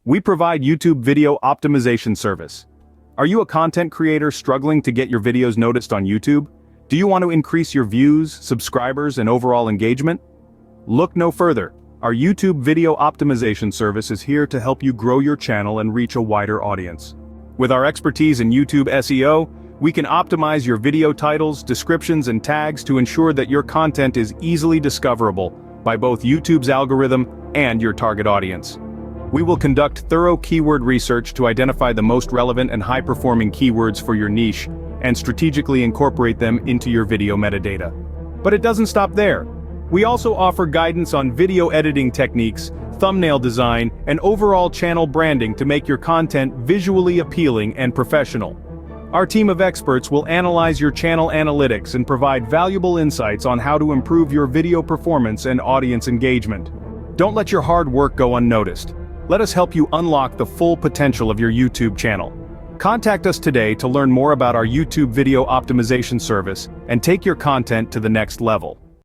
We provide YouTube video optimization service. Are you a content creator struggling to get your videos noticed on YouTube? Do you want to increase your views, subscribers, and overall engagement? Look no further. Our YouTube video optimization service is here to help you grow your channel and reach a wider audience. With our expertise in YouTube SEO, we can optimize your video titles, descriptions, and tags to ensure that your content is easily discoverable by both YouTube's algorithm and your target audience. We will conduct thorough keyword research to identify the most relevant and high-performing keywords for your niche and strategically incorporate them into your video metadata. But it doesn't stop there. We also offer guidance on video editing techniques, thumbnail design, and overall channel branding to make your content visually appealing and professional. Our team of experts will analyze your channel analytics and provide valuable insights on how to improve your video performance and audience engagement. Don't let your hard work go unnoticed. Let us help you unlock the full potential of your YouTube channel. Contact us today to learn more about our YouTube video optimization service and take your content to the next level.